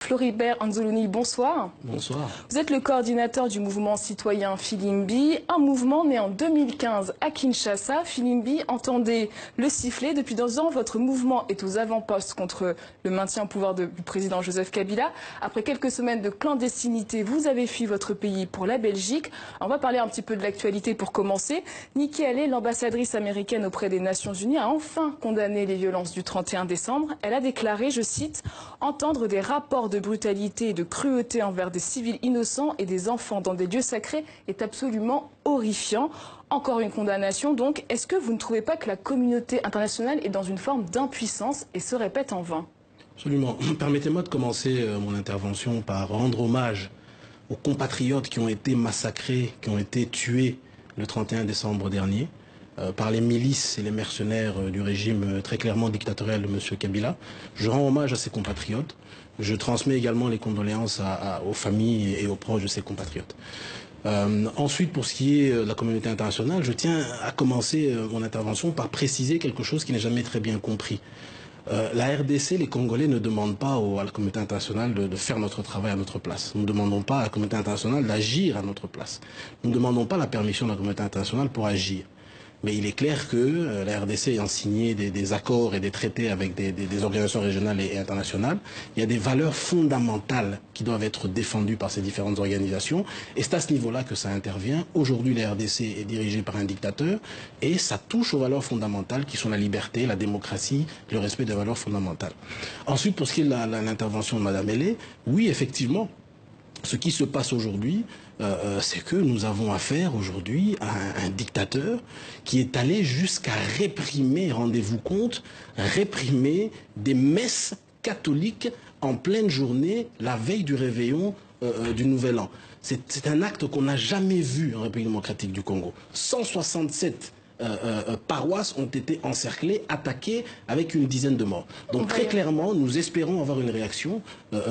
Floribert Anzoloni, bonsoir. Bonsoir. Vous êtes le coordinateur du mouvement citoyen Filimbi, un mouvement né en 2015 à Kinshasa. Filimbi, entendez le sifflet. Depuis 2 ans, votre mouvement est aux avant-postes contre le maintien au pouvoir du président Joseph Kabila. Après quelques semaines de clandestinité, vous avez fui votre pays pour la Belgique. On va parler un petit peu de l'actualité pour commencer. Nikki Haley, l'ambassadrice américaine auprès des Nations Unies, a enfin condamné les violences du 31 décembre. Elle a déclaré, je cite, « Entendre des rapports de brutalité et de cruauté envers des civils innocents et des enfants dans des lieux sacrés est absolument horrifiant ». Encore une condamnation, donc. Est-ce que vous ne trouvez pas que la communauté internationale est dans une forme d'impuissance et se répète en vain? Absolument. Permettez-moi de commencer mon intervention par rendre hommage aux compatriotes qui ont été massacrés, qui ont été tués le 31 décembre dernier par les milices et les mercenaires du régime très clairement dictatorial de M. Kabila. Je rends hommage à ces compatriotes. Je transmets également les condoléances aux familles et aux proches de ces compatriotes. Ensuite, pour ce qui est de la communauté internationale, je tiens à commencer mon intervention par préciser quelque chose qui n'est jamais très bien compris. La RDC, les Congolais ne demandent pas à la communauté internationale de faire notre travail à notre place. Nous ne demandons pas à la communauté internationale d'agir à notre place. Nous ne demandons pas la permission de la communauté internationale pour agir. Mais il est clair que la RDC ayant signé des accords et des traités avec des organisations régionales et internationales, il y a des valeurs fondamentales qui doivent être défendues par ces différentes organisations. Et c'est à ce niveau-là que ça intervient. Aujourd'hui, la RDC est dirigée par un dictateur et ça touche aux valeurs fondamentales qui sont la liberté, la démocratie, le respect des valeurs fondamentales. Ensuite, pour ce qui est de l'intervention de Mme Haley, oui, effectivement, ce qui se passe aujourd'hui, c'est que nous avons affaire aujourd'hui à un dictateur qui est allé jusqu'à réprimer, rendez-vous compte, réprimer des messes catholiques en pleine journée, la veille du réveillon du Nouvel An. C'est un acte qu'on n'a jamais vu en République démocratique du Congo. 167 paroisses ont été encerclées, attaquées avec une dizaine de morts. Donc très clairement, nous espérons avoir une réaction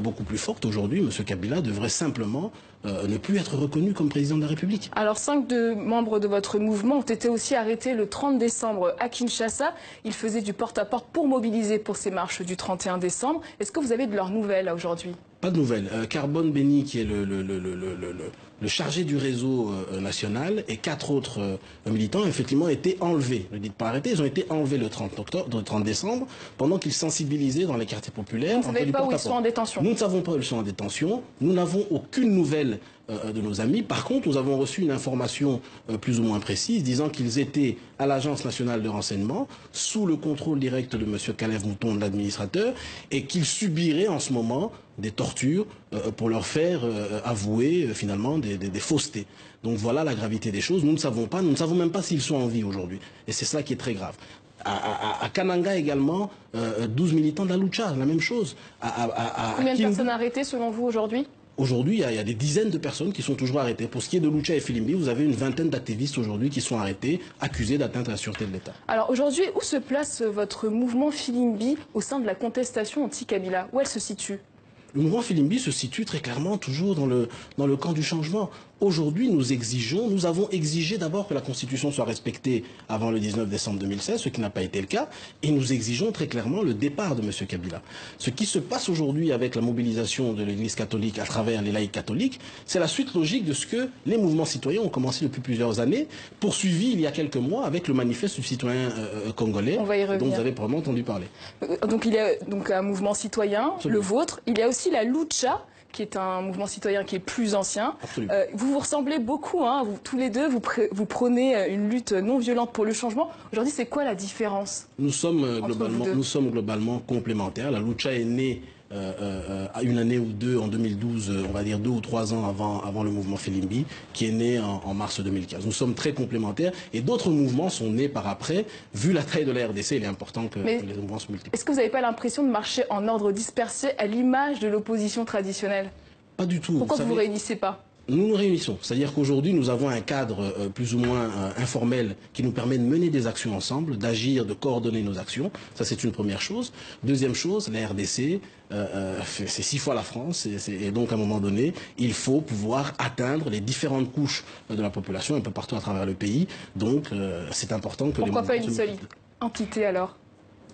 beaucoup plus forte. Aujourd'hui, M. Kabila devrait simplement ne plus être reconnu comme président de la République. Alors 5 membres de votre mouvement ont été aussi arrêtés le 30 décembre à Kinshasa. Ils faisaient du porte-à-porte pour mobiliser pour ces marches du 31 décembre. Est-ce que vous avez de leurs nouvelles aujourd'hui? Pas de nouvelles. Carbone Béni, qui est le chargé du réseau national, et 4 autres militants, effectivement, étaient enlevés. Ne dites pas arrêtés, ils ont été enlevés le 30 décembre, pendant qu'ils sensibilisaient dans les quartiers populaires. Vous ne savez pas où ils sont en détention? Nous ne savons pas où ils sont en détention. Nous n'avons aucune nouvelle de nos amis. Par contre, nous avons reçu une information plus ou moins précise disant qu'ils étaient à l'Agence nationale de renseignement, sous le contrôle direct de M. Kalev Mouton, l'administrateur, et qu'ils subiraient en ce moment des tortures pour leur faire avouer finalement des faussetés. Donc voilà la gravité des choses. Nous ne savons pas, nous ne savons même pas s'ils sont en vie aujourd'hui. Et c'est cela qui est très grave. À Kananga également, 12 militants de la Lucha, la même chose. Combien de personnes arrêtées selon vous aujourd'hui? Aujourd'hui, il y a des dizaines de personnes qui sont toujours arrêtées. Pour ce qui est de Lucha et Filimbi, vous avez une vingtaine d'activistes aujourd'hui qui sont arrêtés, accusés d'atteinte à la sûreté de l'État. Alors aujourd'hui, où se place votre mouvement Filimbi au sein de la contestation anti-Kabila? Où elle se situe? Le mouvement Filimbi se situe très clairement toujours dans le camp du changement. Aujourd'hui, nous avons exigé d'abord que la Constitution soit respectée avant le 19 décembre 2016, ce qui n'a pas été le cas, et nous exigeons très clairement le départ de M. Kabila. Ce qui se passe aujourd'hui avec la mobilisation de l'Église catholique à travers les laïcs catholiques, c'est la suite logique de ce que les mouvements citoyens ont commencé depuis plusieurs années, poursuivi il y a quelques mois avec le manifeste du citoyen congolais, dont vous avez probablement entendu parler. Donc il y a un mouvement citoyen, Absolument. Le vôtre, il y a aussi la Lucha, qui est un mouvement citoyen qui est plus ancien. Vous vous ressemblez beaucoup, hein, tous les deux, vous prônez une lutte non violente pour le changement. Aujourd'hui, c'est quoi la différence? Nous sommes globalement complémentaires. La Lucha est née à une année ou deux, en 2012, on va dire 2 ou 3 ans avant le mouvement Filimbi, qui est né en mars 2015. Nous sommes très complémentaires et d'autres mouvements sont nés par après. Vu la taille de la RDC, il est important que les mouvements se multiplient. Est-ce que vous n'avez pas l'impression de marcher en ordre dispersé à l'image de l'opposition traditionnelle? Pas du tout. Pourquoi vous ne vous réunissez pas? Nous nous réunissons, c'est-à-dire qu'aujourd'hui nous avons un cadre plus ou moins informel qui nous permet de mener des actions ensemble, d'agir, de coordonner nos actions. Ça c'est une première chose. Deuxième chose, la RDC, c'est 6 fois la France et donc à un moment donné, il faut pouvoir atteindre les différentes couches de la population un peu partout à travers le pays. Donc c'est important que Pourquoi pas une seule entité alors?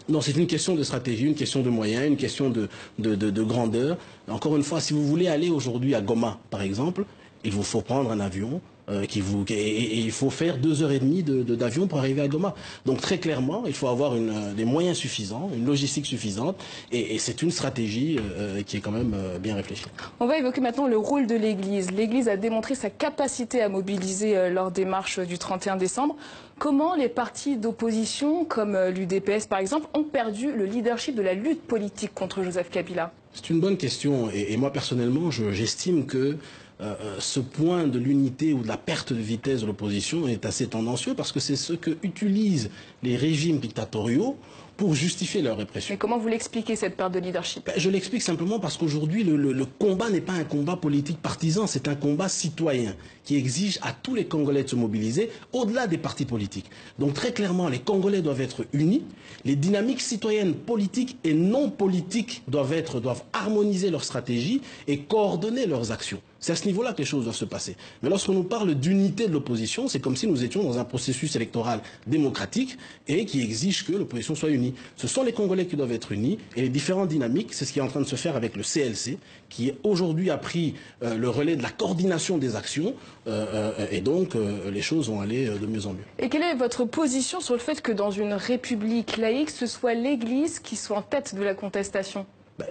Non, c'est une question de stratégie, une question de moyens, une question de grandeur. Encore une fois, si vous voulez aller aujourd'hui à Goma, par exemple, il vous faut prendre un avion et il faut faire 2h30 d'avion pour arriver à Goma. Donc très clairement, il faut avoir des moyens suffisants, une logistique suffisante, et c'est une stratégie qui est quand même bien réfléchie. On va évoquer maintenant le rôle de l'Église. L'Église a démontré sa capacité à mobiliser lors des marches du 31 décembre. Comment les partis d'opposition, comme l'UDPS par exemple, ont perdu le leadership de la lutte politique contre Joseph Kabila? C'est une bonne question, et moi personnellement, j'estime que ce point de l'unité ou de la perte de vitesse de l'opposition est assez tendancieux parce que c'est ce que utilisent les régimes dictatoriaux pour justifier leur répression. Mais comment vous l'expliquez, cette perte de leadership? Je l'explique simplement parce qu'aujourd'hui, le combat n'est pas un combat politique partisan, c'est un combat citoyen qui exige à tous les Congolais de se mobiliser au-delà des partis politiques. Donc très clairement, les Congolais doivent être unis, les dynamiques citoyennes politiques et non politiques doivent harmoniser leurs stratégies et coordonner leurs actions. C'est à ce niveau-là que les choses doivent se passer. Mais lorsqu'on nous parle d'unité de l'opposition, c'est comme si nous étions dans un processus électoral démocratique et qui exige que l'opposition soit unie. Ce sont les Congolais qui doivent être unis et les différentes dynamiques, c'est ce qui est en train de se faire avec le CLC, qui aujourd'hui a pris le relais de la coordination des actions et donc les choses vont aller de mieux en mieux. Et quelle est votre position sur le fait que dans une république laïque, ce soit l'Église qui soit en tête de la contestation?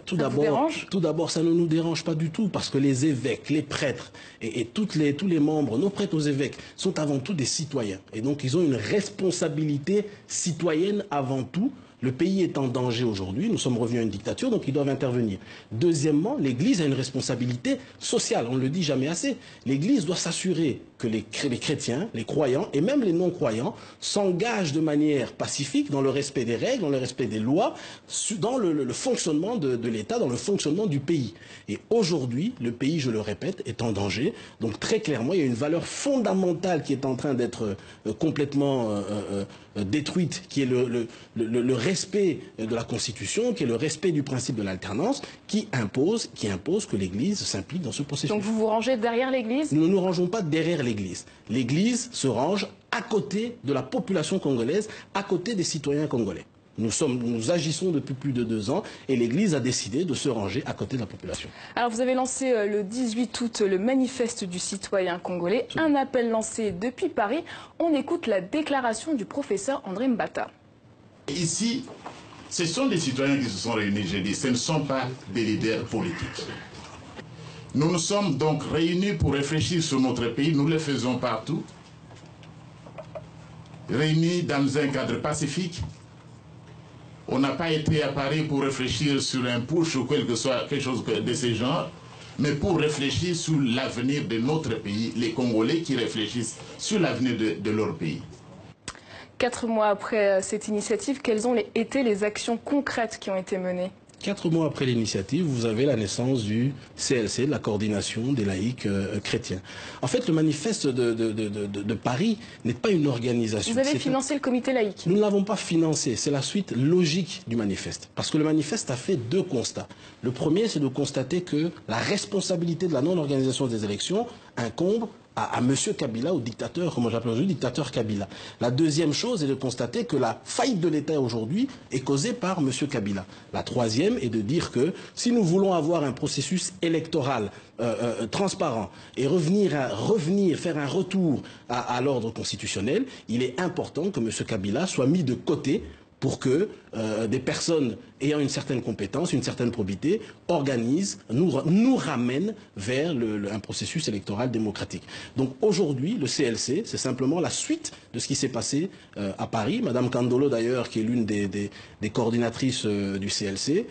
Tout d'abord, ça ne nous dérange pas du tout parce que les évêques, les prêtres et tous les membres, nos prêtres aux évêques, sont avant tout des citoyens. Et donc, ils ont une responsabilité citoyenne avant tout. Le pays est en danger aujourd'hui, nous sommes revenus à une dictature, donc ils doivent intervenir. Deuxièmement, l'Église a une responsabilité sociale, on ne le dit jamais assez. L'Église doit s'assurer que les chrétiens, les croyants et même les non-croyants s'engagent de manière pacifique dans le respect des règles, dans le respect des lois, dans le fonctionnement de l'État, dans le fonctionnement du pays. Et aujourd'hui, le pays, je le répète, est en danger. Donc très clairement, il y a une valeur fondamentale qui est en train d'être complètement détruite, qui est le respect de la Constitution, qui est le respect du principe de l'alternance, qui impose que l'Église s'implique dans ce processus. Donc vous vous rangez derrière l'Église? Nous ne nous rangeons pas derrière l'Église. L'Église se range à côté de la population congolaise, à côté des citoyens congolais. Nous agissons depuis plus de 2 ans et l'Église a décidé de se ranger à côté de la population. Alors vous avez lancé le 18 août le manifeste du citoyen congolais, un appel lancé depuis Paris. On écoute la déclaration du professeur André Mbata. Ici, ce sont des citoyens qui se sont réunis, je dis, ce ne sont pas des leaders politiques. Nous nous sommes donc réunis pour réfléchir sur notre pays, nous le faisons partout, réunis dans un cadre pacifique. On n'a pas été à Paris pour réfléchir sur un push ou quelque chose de ce genre, mais pour réfléchir sur l'avenir de notre pays, les Congolais qui réfléchissent sur l'avenir de leur pays. 4 mois après cette initiative, quelles ont été les actions concrètes qui ont été menées? 4 mois après l'initiative, vous avez la naissance du CLC, de la coordination des laïcs chrétiens. En fait, le manifeste de Paris n'est pas une organisation. Vous avez financé le comité laïque? Nous ne l'avons pas financé, c'est la suite logique du manifeste. Parce que le manifeste a fait 2 constats. Le premier, c'est de constater que la responsabilité de la non-organisation des élections incombe à M. Kabila, au dictateur, comme j'appelle aujourd'hui, dictateur Kabila. La deuxième chose est de constater que la faillite de l'État aujourd'hui est causée par M. Kabila. La troisième est de dire que si nous voulons avoir un processus électoral transparent et faire un retour à l'ordre constitutionnel, il est important que M. Kabila soit mis de côté pour que des personnes ayant une certaine compétence, une certaine probité, organisent, nous ramènent vers un processus électoral démocratique. Donc aujourd'hui, le CLC, c'est simplement la suite de ce qui s'est passé à Paris. Madame Kandolo, d'ailleurs, qui est l'une des coordinatrices du CLC,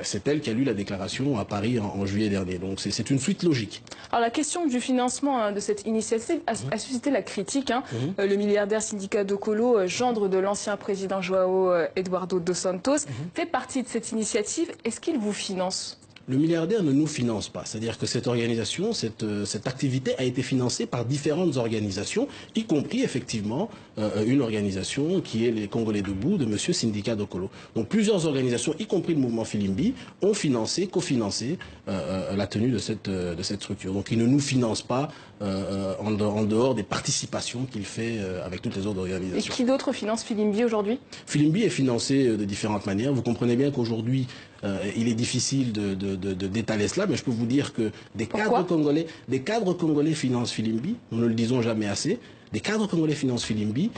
c'est elle qui a lu la déclaration à Paris en juillet dernier. Donc c'est une suite logique. Alors la question du financement de cette initiative a suscité la critique. Le milliardaire Syndicat Dokolo, gendre de l'ancien président João Eduardo dos Santos, fait partie de cette initiative. Est-ce qu'il vous finance? Le milliardaire ne nous finance pas. C'est-à-dire que cette organisation, cette activité a été financée par différentes organisations, y compris effectivement une organisation qui est les Congolais debout de M. Sindika Dokolo. Donc plusieurs organisations, y compris le mouvement Filimbi, ont financé, cofinancé la tenue de cette structure. Donc il ne nous finance pas en dehors des participations qu'il fait avec toutes les autres organisations. Et qui d'autre finance Filimbi aujourd'hui? Filimbi est financé de différentes manières. Vous comprenez bien qu'aujourd'hui, il est difficile d'étaler cela, mais je peux vous dire que des cadres congolais financent Filimbi, nous ne le disons jamais assez. Des cadres congolais financent Filimbi,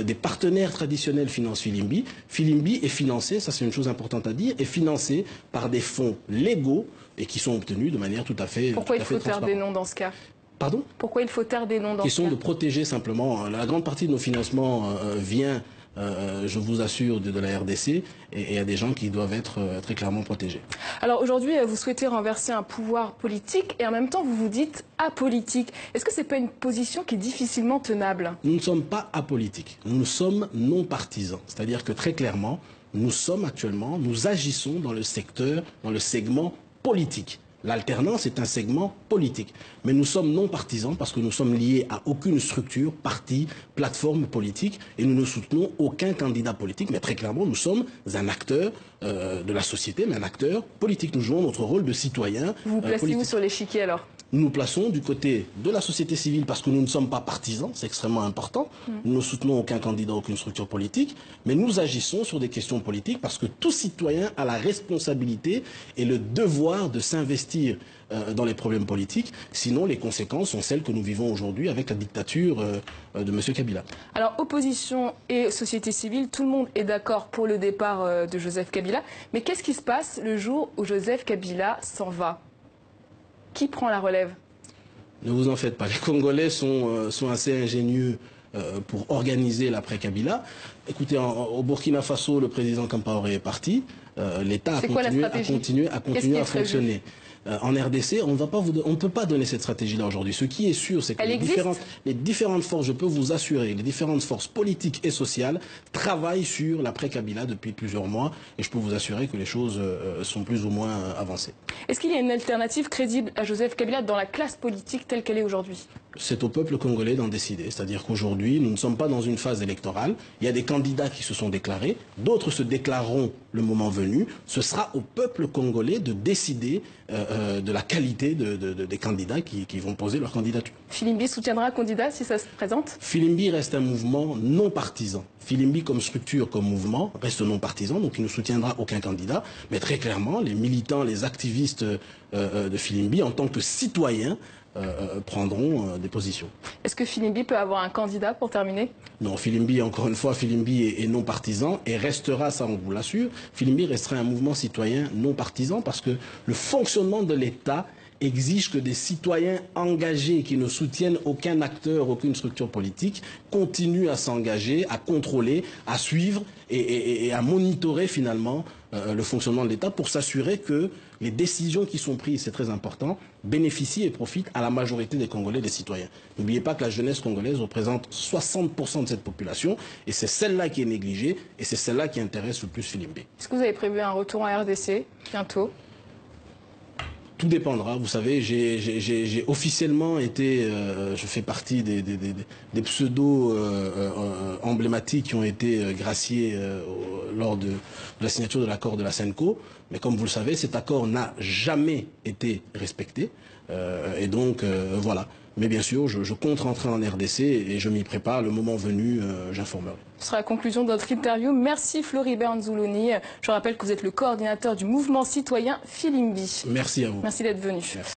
des partenaires traditionnels financent Filimbi. Filimbi est financé, ça c'est une chose importante à dire, est financé par des fonds légaux et qui sont obtenus de manière tout à fait Pourquoi il faut taire des noms dans ce cas? Pardon? Pourquoi il faut taire des noms dans ce cas? Question de protéger simplement. La grande partie de nos financements vient, je vous assure, de la RDC, et il y a des gens qui doivent être très clairement protégés. Alors aujourd'hui, vous souhaitez renverser un pouvoir politique et en même temps vous vous dites apolitique. Est-ce que ce n'est pas une position qui est difficilement tenable? Nous ne sommes pas apolitiques, nous sommes non partisans. C'est-à-dire que très clairement, nous agissons dans le secteur, dans le segment politique. L'alternance est un segment politique. Mais nous sommes non partisans parce que nous sommes liés à aucune structure, parti, plateforme politique et nous ne soutenons aucun candidat politique. Mais très clairement, nous sommes un acteur de la société, mais un acteur politique. Nous jouons notre rôle de citoyen. Vous vous placez où sur l'échiquier alors? Nous nous plaçons du côté de la société civile parce que nous ne sommes pas partisans, c'est extrêmement important. Nous ne soutenons aucun candidat, aucune structure politique, mais nous agissons sur des questions politiques parce que tout citoyen a la responsabilité et le devoir de s'investir dans les problèmes politiques. Sinon, les conséquences sont celles que nous vivons aujourd'hui avec la dictature de M. Kabila. Alors, opposition et société civile, tout le monde est d'accord pour le départ de Joseph Kabila. Mais qu'est-ce qui se passe le jour où Joseph Kabila s'en va? Qui prend la relève? Ne vous en faites pas. Les Congolais sont assez ingénieux pour organiser l'après-Kabila. Écoutez, au Burkina Faso, le président Compaoré est parti. L'État a continué à fonctionner. En RDC, on ne peut pas donner cette stratégie-là aujourd'hui. Ce qui est sûr, c'est que les différentes forces, je peux vous assurer, les différentes forces politiques et sociales travaillent sur l'après-Kabila depuis plusieurs mois. Et je peux vous assurer que les choses sont plus ou moins avancées. Est-ce qu'il y a une alternative crédible à Joseph Kabila dans la classe politique telle qu'elle est aujourd'hui? C'est au peuple congolais d'en décider. C'est-à-dire qu'aujourd'hui, nous ne sommes pas dans une phase électorale. Il y a des candidats qui se sont déclarés. D'autres se déclareront le moment venu. Ce sera au peuple congolais de décider de la qualité des candidats qui vont poser leur candidature. Filimbi soutiendra un candidat si ça se présente? Filimbi reste un mouvement non partisan. Filimbi comme structure, comme mouvement, reste non partisan, donc il ne soutiendra aucun candidat. Mais très clairement, les militants, les activistes de Filimbi, en tant que citoyens, prendront des positions. Est-ce que Filimbi peut avoir un candidat pour terminer? Non, Filimbi, encore une fois, Filimbi est non partisan et restera, ça on vous l'assure, Filimbi restera un mouvement citoyen non partisan parce que le fonctionnement de l'État exige que des citoyens engagés qui ne soutiennent aucun acteur, aucune structure politique, continuent à s'engager, à contrôler, à suivre et à monitorer finalement le fonctionnement de l'État pour s'assurer que les décisions qui sont prises, c'est très important, bénéficient et profitent à la majorité des Congolais, des citoyens. N'oubliez pas que la jeunesse congolaise représente 60% de cette population et c'est celle-là qui est négligée et c'est celle-là qui intéresse le plus Filimbi. Est-ce que vous avez prévu un retour en RDC bientôt? Tout dépendra. Vous savez, j'ai officiellement été, je fais partie des pseudos emblématiques qui ont été graciés lors de la signature de l'accord de la SENCO. Mais comme vous le savez, cet accord n'a jamais été respecté. Et donc, voilà. Mais bien sûr, je compte rentrer en RDC et je m'y prépare. Le moment venu, j'informerai. Ce sera la conclusion de notre interview. Merci Floribert Nzuluni. Je rappelle que vous êtes le coordinateur du mouvement citoyen Filimbi. Merci à vous. Merci d'être venu. Merci.